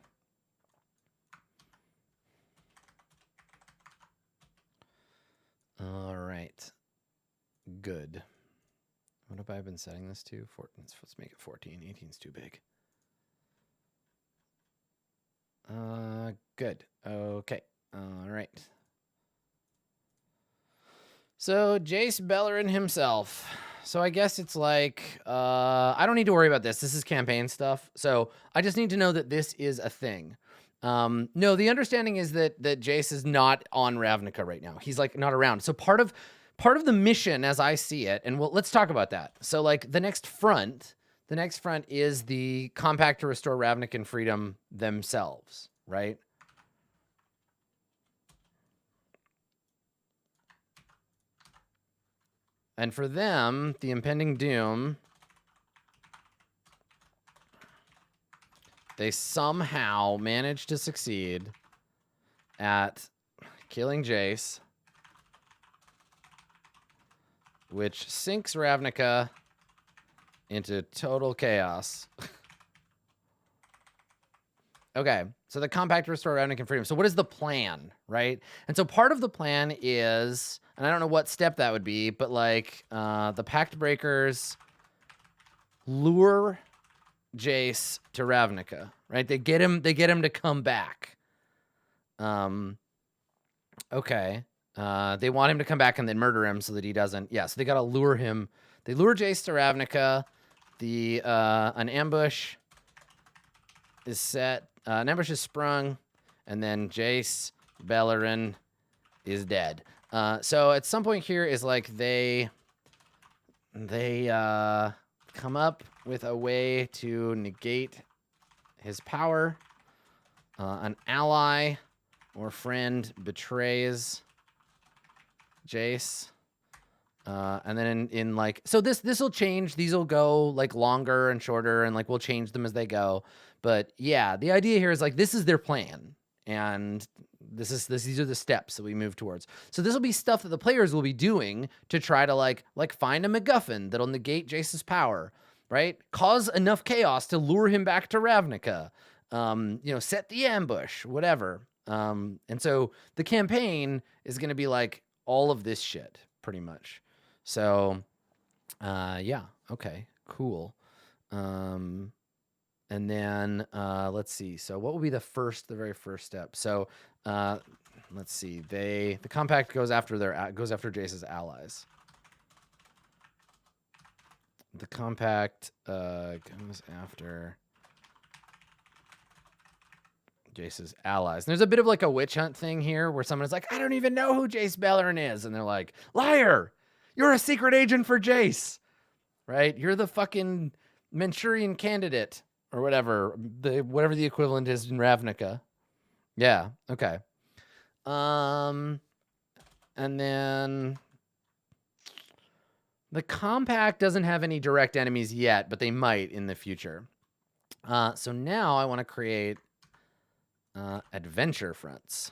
All right. Good. What have I been setting this to? 14. Let's make it 14. 18's too big. Good. Okay. All right. So Jace Beleren himself So I guess it's like, I don't need to worry about this. This is campaign stuff. So I just need to know that this is a thing. No, the understanding is that Jace is not on Ravnica right now. He's like not around. So part of the mission as I see it, and let's talk about that. So like the next front is the compact to restore Ravnican freedom themselves, right? And for them, the impending doom, they somehow managed to succeed at killing Jace, which sinks Ravnica into total chaos. Okay, so the compact to restore Ravnica freedom. So what is the plan, right? And so part of the plan is, and I don't know what step that would be, but like the Pact Breakers lure Jace to Ravnica, right? They get him to come back. Okay. They want him to come back and then murder him so that he doesn't. Yeah, so they gotta lure him. They lure Jace to Ravnica. An ambush is set. An ambush is sprung, and then Jace Beleren is dead. So at some point here is like they come up with a way to negate his power. An ally or friend betrays Jace. And then in like, so this will change. These will go like longer and shorter, and like we'll change them as they go. But yeah, the idea here is like this is their plan, and these are the steps that we move towards. So this will be stuff that the players will be doing to try to like find a MacGuffin that'll negate Jace's power, right? Cause enough chaos to lure him back to Ravnica. Set the ambush, whatever. And so the campaign is going to be like all of this shit, pretty much. So, yeah, okay, cool. And then let's see. So what will be the very first step? So let's see. The compact goes after Jace's allies. The compact goes after Jace's allies. And there's a bit of like a witch hunt thing here where someone is like, I don't even know who Jace Beleren is. And they're like, liar, you're a secret agent for Jace, right? You're the fucking Manchurian candidate or whatever the equivalent is in Ravnica. Yeah. Okay. And then the compact doesn't have any direct enemies yet, but they might in the future. So now I want to create adventure fronts.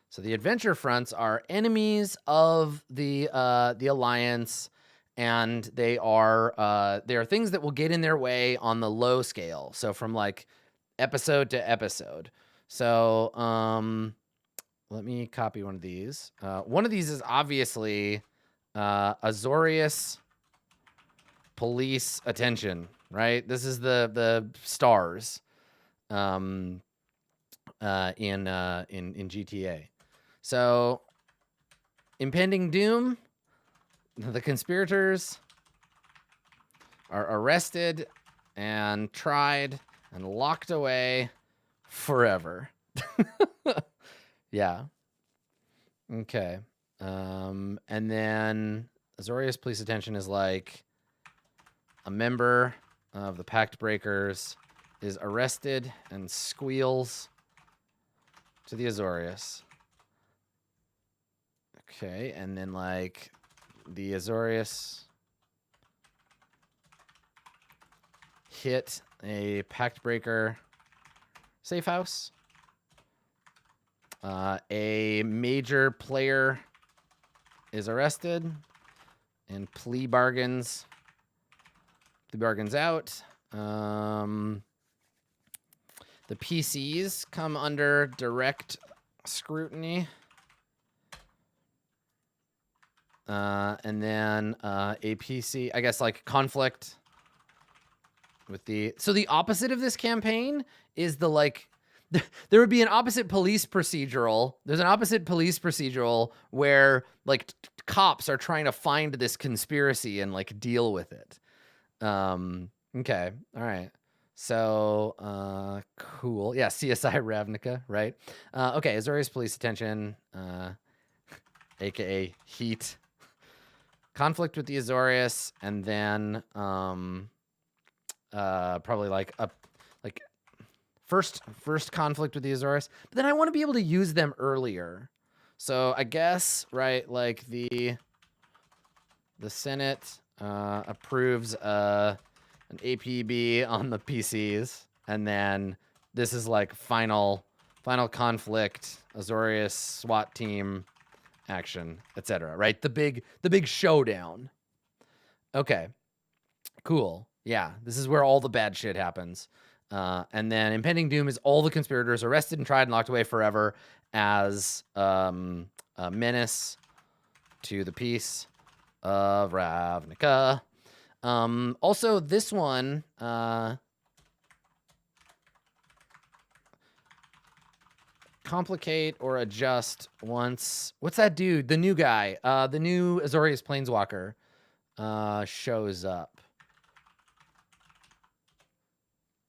So the adventure fronts are enemies of the alliance, and they are things that will get in their way on the low scale. So from like episode to episode. So let me copy one of these. One of these is obviously Azorius police attention, right? This is the stars in GTA. So impending doom, the conspirators are arrested and tried and locked away forever. Yeah. Okay. And then Azorius police attention is like a member of the Pact Breakers is arrested and squeals to the Azorius. Okay, and then like the Azorius hit a Pact Breaker safe house. A major player is arrested and plea bargains out. The PCs come under direct scrutiny. And then a PC, I guess, like conflict with the... So the opposite of this campaign is the, like... there would be an opposite police procedural. There's an opposite police procedural where like cops are trying to find this conspiracy and like deal with it. Okay. All right. So, cool. Yeah. CSI Ravnica, right? Okay. Azorius police attention, AKA heat, conflict with the Azorius, and then, probably like first conflict with the Azorius, but then I want to be able to use them earlier. So I guess, right, like the Senate approves an APB on the PCs, and then this is like final conflict, Azorius SWAT team action, etc. Right? The big showdown. Okay. Cool. Yeah, this is where all the bad shit happens. And then impending doom is all the conspirators arrested and tried and locked away forever as a menace to the peace of Ravnica. Also, this one, complicate or adjust once. What's that dude? The new guy, the new Azorius Planeswalker shows up.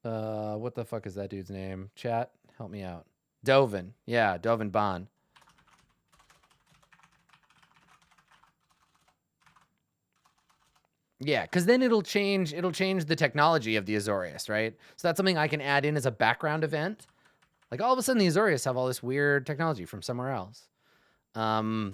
What the fuck is that dude's name? Chat, help me out. Dovin. Yeah, Dovin Bond. Yeah, because then it'll change the technology of the Azorius, right? So that's something I can add in as a background event. Like all of a sudden the Azorius have all this weird technology from somewhere else. I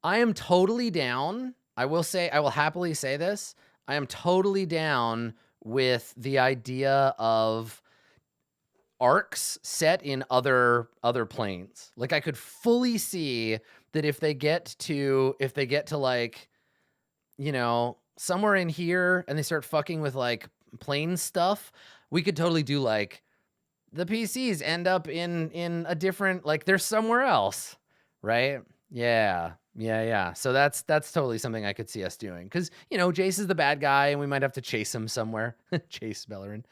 am totally down. I will happily say this. I am totally down with the idea of arcs set in other planes. Like I could fully see that if they get to like, you know, somewhere in here and they start fucking with like plane stuff, we could totally do like the PCs end up in a different, like they're somewhere else, right? Yeah. So that's totally something I could see us doing, because you know Jace is the bad guy and we might have to chase him somewhere. Jace Beleren.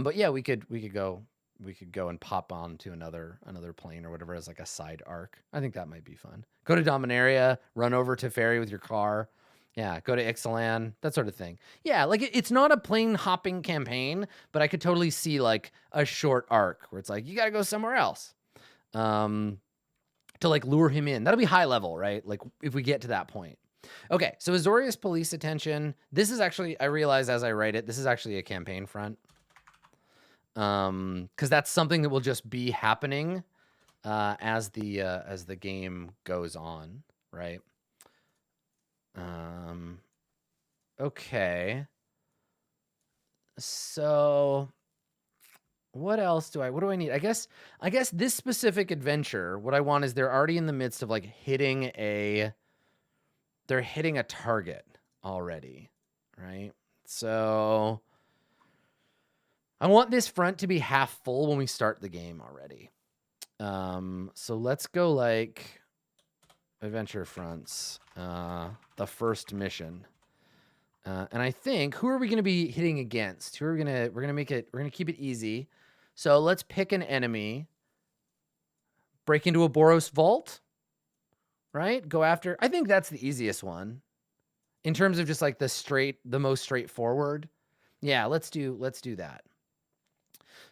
But yeah, we could go and pop on to another plane or whatever as like a side arc. I think that might be fun. Go to Dominaria, run over to Ferry with your car. Yeah, go to Ixalan, that sort of thing. Yeah, like it's not a plane hopping campaign, but I could totally see like a short arc where it's like you got to go somewhere else. To like lure him in. That'll be high level, right? Like if we get to that point. Okay, so Azorius police attention. This is actually, I realize as I write it, this is actually a campaign front. Because that's something that will just be happening as the game goes on, right? Okay. So what else what do I need? I guess this specific adventure, what I want is they're already in the midst of like hitting a target already, right? So I want this front to be half full when we start the game already. So let's go like adventure fronts, the first mission. And I think, who are we going to be hitting against? We're going to keep it easy. So let's pick an enemy, break into a Boros vault, right? Go after, I think that's the easiest one in terms of just like the most straightforward. Yeah, let's do that.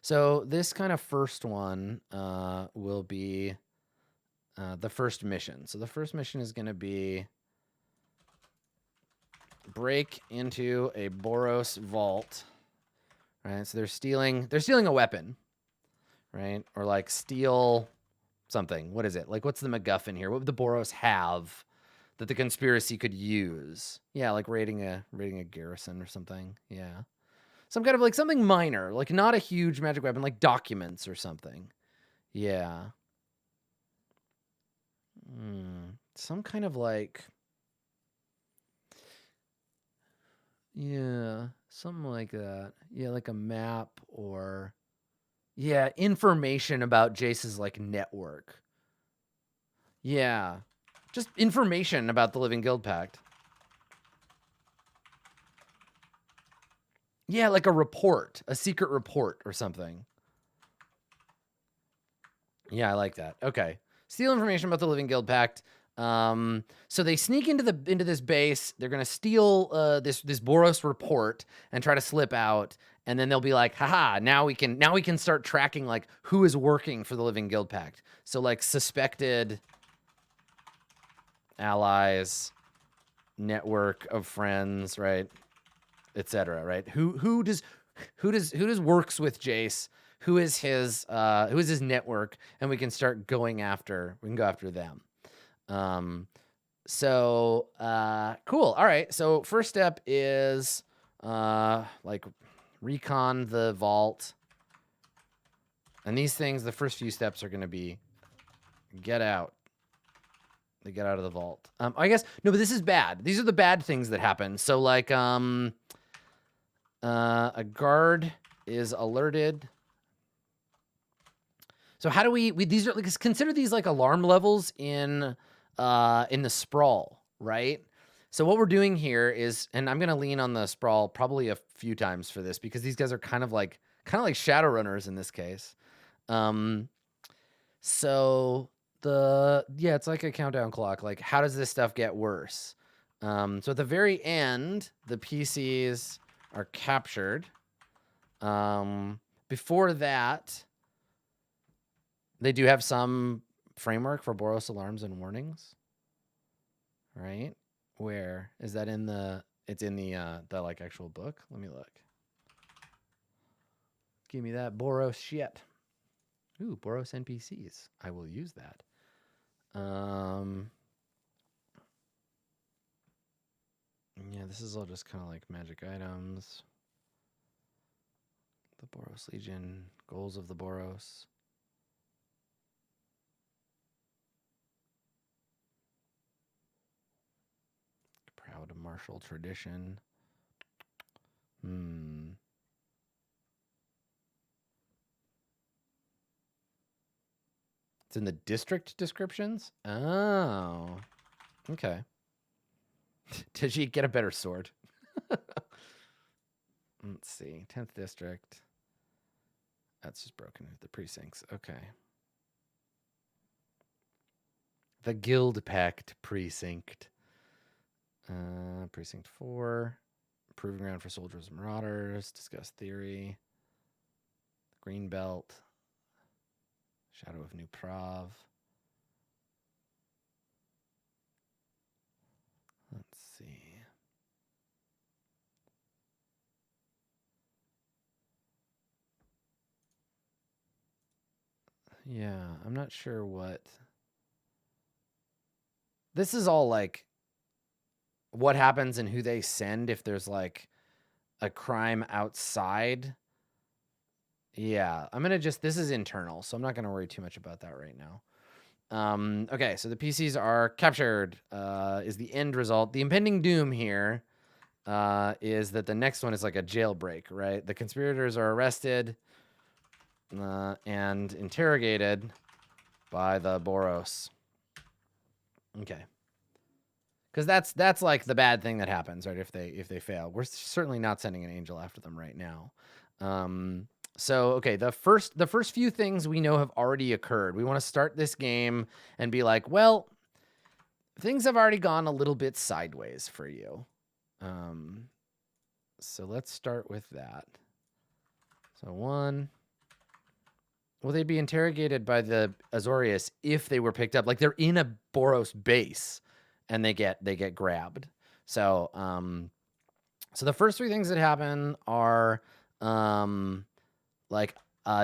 So this kind of first one will be the first mission. So the first mission is going to be break into a Boros vault. Right, so they're stealing a weapon, right? Or like steal something. What is it? Like, what's the MacGuffin here? What would the Boros have that the conspiracy could use? Yeah, like raiding a garrison or something. Yeah, some kind of like something minor, like not a huge magic weapon, like documents or something. Yeah. Some kind of like. Yeah, something like that. Yeah, like a map or... Yeah, information about Jace's, like, network. Yeah, just information about the Living Guildpact. Yeah, like a report, a secret report or something. Yeah, I like that. Okay. Steal information about the Living Guildpact. So they sneak into this base. They're gonna steal this Boros report and try to slip out. And then they'll be like, haha, now we can start tracking like who is working for the Living Guildpact. So like suspected allies, network of friends, right? Etc. Right? Who does works with Jace? Who is his network? And we can start going after. We can go after them. So cool. All right. So first step is like recon the vault. And these things, the first few steps are going to be get out. They get out of the vault. I guess no, but this is bad. These are the bad things that happen. So like a guard is alerted. So how do we these are like consider these like alarm levels in the sprawl, right? So what we're doing here is, and I'm gonna lean on the sprawl probably a few times for this because these guys are kind of like Shadowrunners in this case. So it's like a countdown clock. Like, how does this stuff get worse? So at the very end, the PCs are captured. Before that, they do have some framework for Boros alarms and warnings, right? Where is that in the? It's in the like actual book. Let me look. Give me that Boros shit. Ooh, Boros NPCs. I will use that. Yeah, this is all just kind of like magic items. The Boros Legion, goals of the Boros. Proud martial tradition. It's in the district descriptions? Oh. Okay. Did she get a better sword? Let's see. 10th district. That's just broken into the precincts. Okay. The Guildpact precinct. Precinct 4. Proving ground for soldiers and marauders. Discuss theory. Green belt. Shadow of New Prov. Let's see. Yeah, I'm not sure what. This is all like what happens and who they send if there's like a crime outside. Yeah, I'm going to just, this is internal, so I'm not going to worry too much about that right now. Okay, so the PCs are captured, is the end result. The impending doom here is that the next one is like a jailbreak, right? The conspirators are arrested and interrogated by the Boros. Okay. Because that's like the bad thing that happens, right? If they fail, we're certainly not sending an angel after them right now. So okay, the first few things we know have already occurred. We want to start this game and be like, well, things have already gone a little bit sideways for you. So let's start with that. So 1. Well, they'd be interrogated by the Azorius if they were picked up. Like they're in a Boros base and they get grabbed. So so the first 3 things that happen are like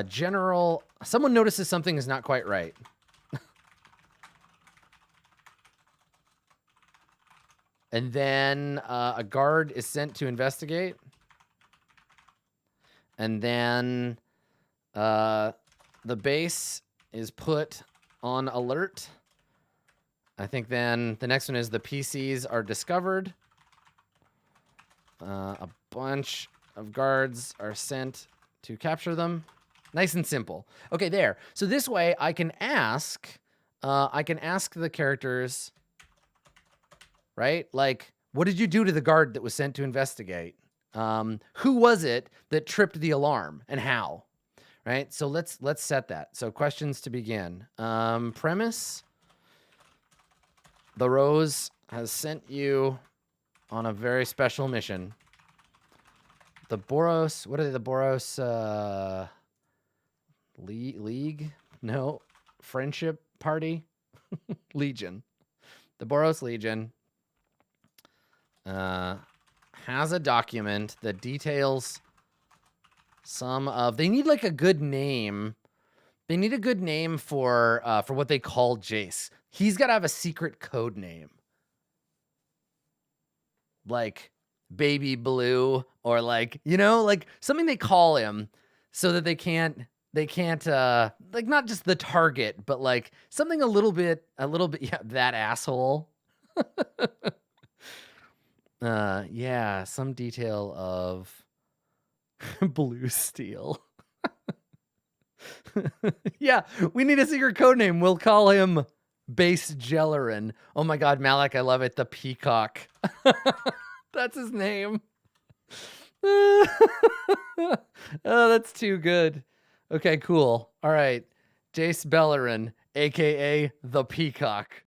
general, someone notices something is not quite right. And then a guard is sent to investigate. And then the base is put on alert. I think then the next one is the PCs are discovered. A bunch of guards are sent to capture them. Nice and simple. Okay, there. So this way I can ask the characters, right? Like, what did you do to the guard that was sent to investigate? Who was it that tripped the alarm and how? right? So let's set that. So questions to begin. Premise. The Rose has sent you on a very special mission. The Boros, what are they? The Boros League? No. Friendship Party? Legion. The Boros Legion has a document that details some of... They need like a good name. They need a good name for what they call Jace. He's got to have a secret code name. Like Baby Blue, or like, you know, like something they call him so that they can't like, not just the target, but like something a little bit, yeah, that asshole. Yeah, some detail of Blue Steel. Yeah, we need a secret code name. We'll call him Jace Beleren. Oh my God, Malik, I love it. The Peacock. That's his name. Oh, that's too good. Okay, cool. All right. Jace Beleren, aka the Peacock.